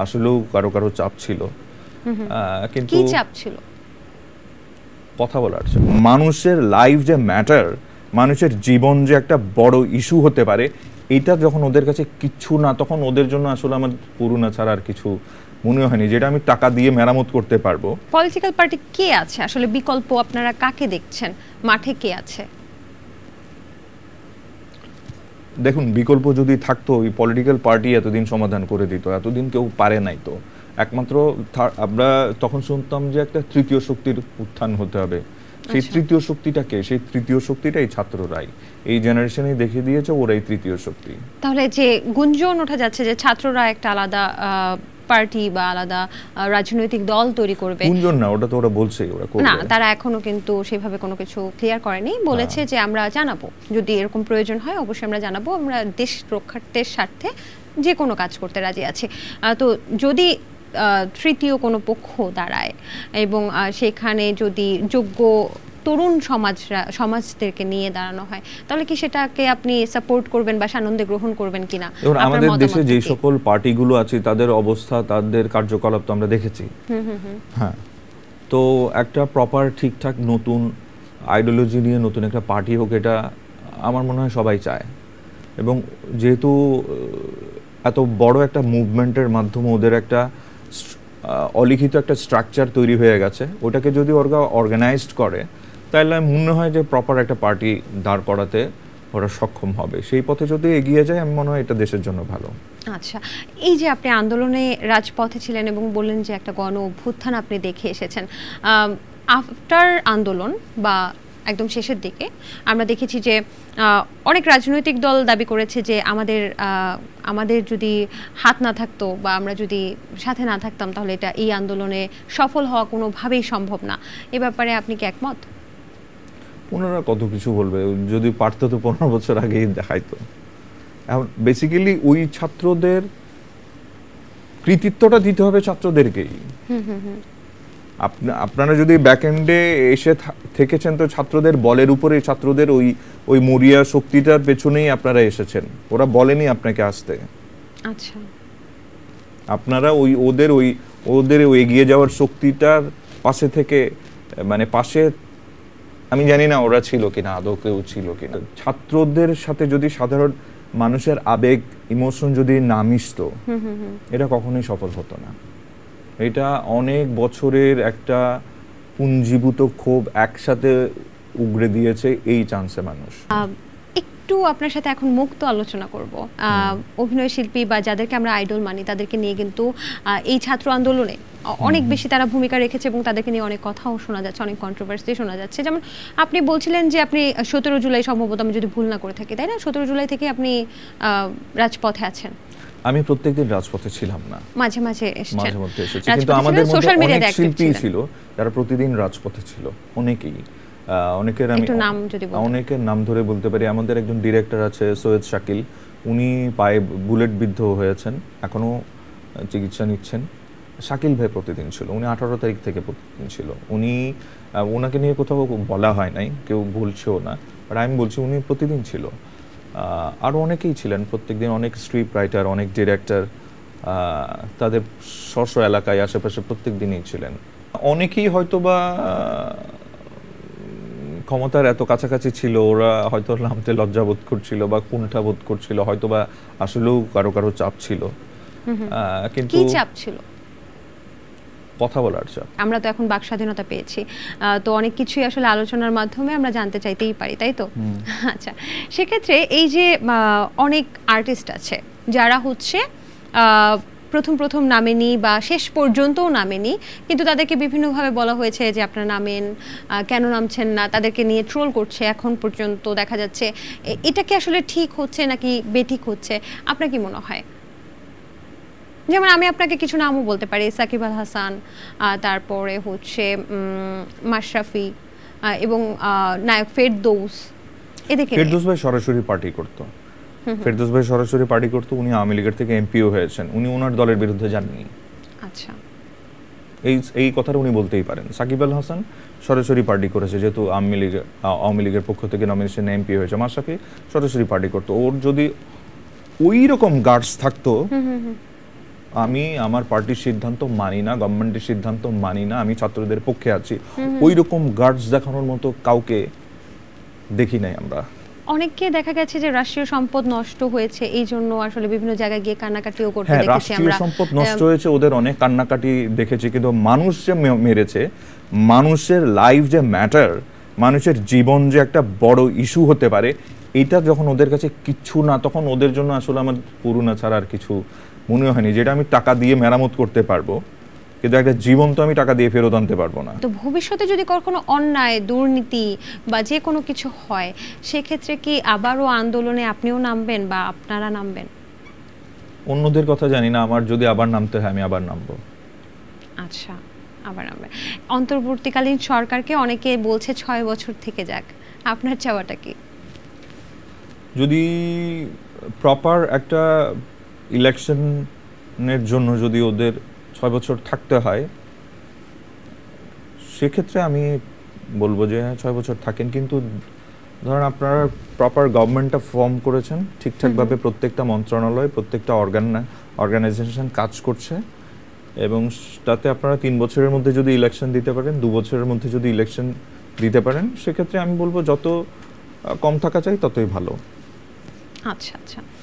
আসলেও কারো কারো চাপ ছিল, কিন্তু কি চাপ ছিল? কথা বলার মানুষের লাইফ যে ম্যাটার, মানুষের জীবন যে একটা বড় ইস্যু হতে পারে, এটা যখন ওদের কাছে কিচ্ছু না, তখন ওদের জন্য আসলে আমার করুণা ছাড়া আর কিছু মনে হয়নি যেটা আমি টাকা দিয়ে মেরামত করতে পারবো। পলিটিক্যাল পার্টি কে আছে আসলে? বিকল্প আপনারা কাকে দেখছেন? মাঠে কে আছে? দেখুন, বিকল্প যদি থাকতো ওই পলিটিক্যাল পার্টি এতদিন সমাধান করে দিত, এতদিন কেউ পারে নাই। তো একমাত্র আমরা তখন শুনতাম যে একটা তৃতীয় শক্তির উত্থান হতে হবে। সেই তৃতীয় শক্তিটাকে, সেই তৃতীয় শক্তিটাই ছাত্ররাই, এই জেনারেশনেই দেখিয়ে দিয়েছে ওরাই তৃতীয় শক্তি। তাহলে যে গুঞ্জন ওঠা যাচ্ছে যে ছাত্ররা একটা আলাদা পার্টি বা আলাদা রাজনৈতিক দল তৈরি করবে, গুঞ্জন না, ওটা তো ওরা বলছেই ওরা করবে না, তারা এখনো কিন্তু সেভাবে কোনো কিছু ক্লিয়ার করেনি। বলেছে যে আমরা জানাবো, যদি এরকম প্রয়োজন হয় অবশ্যই আমরা জানাবো, আমরা দেশ রক্ষার্থের স্বার্থে যে কোনো কাজ করতে রাজি আছি। তো যদি তৃতীয় কোনো পক্ষ দাঁড়ায় এবং সেখানে যদি যোগ্য তরুণ সমাজদেরকে নিয়ে দাঁড়ানো হয়, তাহলে কি সেটাকে আপনি সাপোর্ট করবেন বা সানন্দে গ্রহণ করবেন কিনা? আমাদের দেশে যে সকল পার্টিগুলো আছে তাদের অবস্থা, তাদের কার্যকলাপ তো আমরা দেখেছি। হ্যাঁ, তো একটা প্রপার ঠিকঠাক নতুন আইডিওলজি নিয়ে নতুন একটা পার্টি হোক, এটা আমার মনে হয় সবাই চায়। এবং যেহেতু এত বড় একটা মুভমেন্টের মাধ্যমে ওদের একটা অলিখিত একটা স্ট্রাকচার তৈরি হয়ে গেছে, ওটাকে যদি ওরা অর্গানাইজড করে তাহলে মনে হয় যে প্রপার একটা পার্টি দাঁড় করাতে ওরা সক্ষম হবে। সেই পথে যদি এগিয়ে যায় আমি মনে হয় এটা দেশের জন্য ভালো। আচ্ছা, এই যে আপনি আন্দোলনে রাজপথে ছিলেন এবং বললেন যে একটা গণ অভ্যুত্থান আপনি দেখে এসেছেন, আফটার আন্দোলন বা একদম শেষের দিকে আমরা দেখেছি যে অনেক রাজনৈতিক দল দাবি করেছে যে আমাদের যদি হাত না থাকতো বা আমরা যদি সাথে না থাকতাম তাহলে এটা এই আন্দোলনে সফল হওয়া কোনোভাবেই সম্ভব না। এ ব্যাপারে আপনি কি একমত? ওনারা কত কিছু বলবে, যদি পারতো তো 15 বছর আগেই দেখাইতো। এখন বেসিক্যালি ওই ছাত্রদের কৃতিত্বটা দিতে হবে ছাত্রদেরকেই। আপনারা যদি ব্যাকএন্ডে এসে থেকেছেন তো ছাত্রদের বলের উপরে, ছাত্রদের ওই মরিয়া শক্তিটার পেছনেই আপনারা এসেছেন, ওরা বলেনি আপনাকে আসতে। আচ্ছা, আপনারা ওদের এগিয়ে যাওয়ার শক্তিটার পাশে থেকে, মানে পাশে, আমি জানি না ওরা ছিল কিনা, আদৌ কেউ ছিল কিনা। ছাত্রদের সাথে যদি সাধারণ মানুষের আবেগ, ইমোশন যদি না মিশতো, এটা কখনোই সফল হতো না। এটা অনেক বছরের একটা পুঞ্জীভূত ক্ষোভ একসাথে উগড়ে দিয়েছে এই চান্সে মানুষ। একটু আপনার সাথে এখন মুক্ত আলোচনা করব। অভিনয় শিল্পী বা যাদেরকে আমরা আইডল মানি তাদেরকে নিয়ে কিন্তু এই ছাত্র আন্দোলনে অনেক বেশি তারা ভূমিকা রেখেছে এবং তাদেরকে নিয়ে অনেক কথাও শোনা যাচ্ছে, অনেক কন্ট্রোভার্সি শোনা যাচ্ছে। যেমন আপনি বলছিলেন যে আপনি 17 জুলাই সম্ভবত, আমি যদি ভুল না করে থাকি, তাই না? 17 জুলাই থেকে আপনি রাজপথে আছেন। আমি প্রত্যেকদিন রাজপথে ছিলাম না, মাঝে মাঝে এসেছেন, কিন্তু আমাদের মধ্যে অনেক শিল্পী ছিল যারা প্রতিদিন রাজপথে ছিল। অনেকের আমি অনেকের নাম ধরে বলতে পারি। আমাদের একজন ডিরেক্টর আছে সৈয়দ শাকিল, উনি পায়ে বুলেট বিদ্ধ হয়েছেন, এখনো চিকিৎসা নিচ্ছেন। শাকিল ভাই প্রতিদিন ছিল, উনি 18 তারিখ থেকে প্রতিদিন ছিল। ওনাকে নিয়ে কোথাও বলা হয় নাই, কেউ বলছেও না, বাট আমি বলছি উনি প্রতিদিন ছিল। আরও অনেকেই ছিলেন প্রত্যেকদিন, অনেক স্ক্রিপ্ট রাইটার, অনেক ডিরেক্টর তাদের স্ব এলাকায় আশেপাশে প্রত্যেক দিনই ছিলেন। অনেকেই হয়তোবা ক্ষমতার এত কাছাকাছি ছিল, ওরা হয়তো নামতে লজ্জাবোধ করছিল বা কুণ্ঠাবোধ করছিল, হয়তোবা আসলেও কারো কারো চাপ ছিল। কিন্তু কি চাপ ছিল? কথা বলার চাপ। আমরা তো এখন বাক স্বাধীনতা পেয়েছি, তো অনেক কিছুই আসলে আলোচনার মাধ্যমে আমরা জানতে চাইতেই পারি, তাই তো? আচ্ছা, সেক্ষেত্রে এই যে অনেক আর্টিস্ট আছে যারা হচ্ছে প্রথম নামেনি বা শেষ পর্যন্তও নামেনি, কিন্তু তাদেরকে বিভিন্নভাবে বলা হয়েছে যে আপনারা নামেন, কেন নামছেন না, তাদেরকে নিয়ে ট্রোল করছে এখন পর্যন্ত দেখা যাচ্ছে। এটা কি আসলে ঠিক হচ্ছে নাকি বেঠিক হচ্ছে, আপনার কি মনে হয়? যেমন আমি আপনাকে কিছু নামও বলতে পারি, সাকিব আল হাসান, তারপরে হচ্ছে মাশরাফি এবং নায়ক ফেরদৌস। ফেরদৌস ভাই সরাসরি পার্টি করতো, ফেরদৌস ভাই সরাসরি পার্টি করতো। উনি আওয়ামী লীগের থেকে এমপিও হয়েছেন, উনি ওনার দলের বিরুদ্ধে যাননি। আচ্ছা, এই কথাটা উনি বলতেই পারেন। সাকিব আল হাসান সরাসরি পার্টি করেছে, যেহেতু আওয়ামী লীগের পক্ষ থেকে নমিনেশন এমপি হয়েছে। মাশরাফি সরাসরি পার্টি করতো। ওর যদি ওই রকম গার্ডস থাকতো আমি আমার পার্টির সিদ্ধান্ত মানি না, গভর্নমেন্টের সিদ্ধান্ত মানি না, আমি ছাত্রদের পক্ষে আছি, ওই রকম গার্ডস দেখানোর মতো কাউকে দেখি নাই আমরা। অনেককে দেখা গেছে যে রাষ্ট্রীয় সম্পদ নষ্ট হয়েছে, এই জন্য আসলে বিভিন্ন জায়গায় গিয়ে কান্নাকাটিও করতে দেখেছি আমরা। রাষ্ট্রীয় সম্পদ নষ্ট হয়েছে, ওদের অনেক কান্নাকাটি দেখেছি, কিন্তু মানুষ যে মেরেছে, মানুষের লাইফ যে ম্যাটার, মানুষের জীবন যে একটা বড় ইস্যু হতে পারে, এটা যখন ওদের কাছে কিচ্ছু না, তখন ওদের জন্য আসলে আমার করুণা ছাড়া আর কিছু মনে হয়নি। যেটা আমি টাকা দিয়ে মেরামত করতে পারবো, কিন্তু একটা জীবন তো আমি টাকা দিয়ে ফেরত আনতে পারবো না। তো ভবিষ্যতে যদি কখনো অন্যায়, দুর্নীতি বা যে কোনো কিছু হয়, সেক্ষেত্রে কি আবারও আন্দোলনে আপনিও নামবেন বা আপনারা নামবেন? অন্যদের কথা জানি না, আমার যদি আবার নামতে হয় আমি আবার নামবো। আচ্ছা, আবার নামবেন। অন্তর্বর্তীকালীন সরকারকে অনেকে বলছে 6 বছর থেকে যাক, আপনার চাওয়াটা কি? যদি প্রপার একটা ইলেকশনের জন্য যদি ওদের 6 বছর থাকতে হয়, সেক্ষেত্রে আমি বলবো যে 6 বছর থাকেন, কিন্তু ধরেন আপনারা প্রপার গভর্নমেন্টটা ফর্ম করেছেন, ঠিকঠাকভাবে প্রত্যেকটা মন্ত্রণালয়, প্রত্যেকটা অর্গানাইজেশন কাজ করছে, এবং তাতে আপনারা 3 বছরের মধ্যে যদি ইলেকশন দিতে পারেন, 2 বছরের মধ্যে যদি ইলেকশন দিতে পারেন, সেক্ষেত্রে আমি বলবো যত কম থাকা চাই ততই ভালো। আচ্ছা আচ্ছা।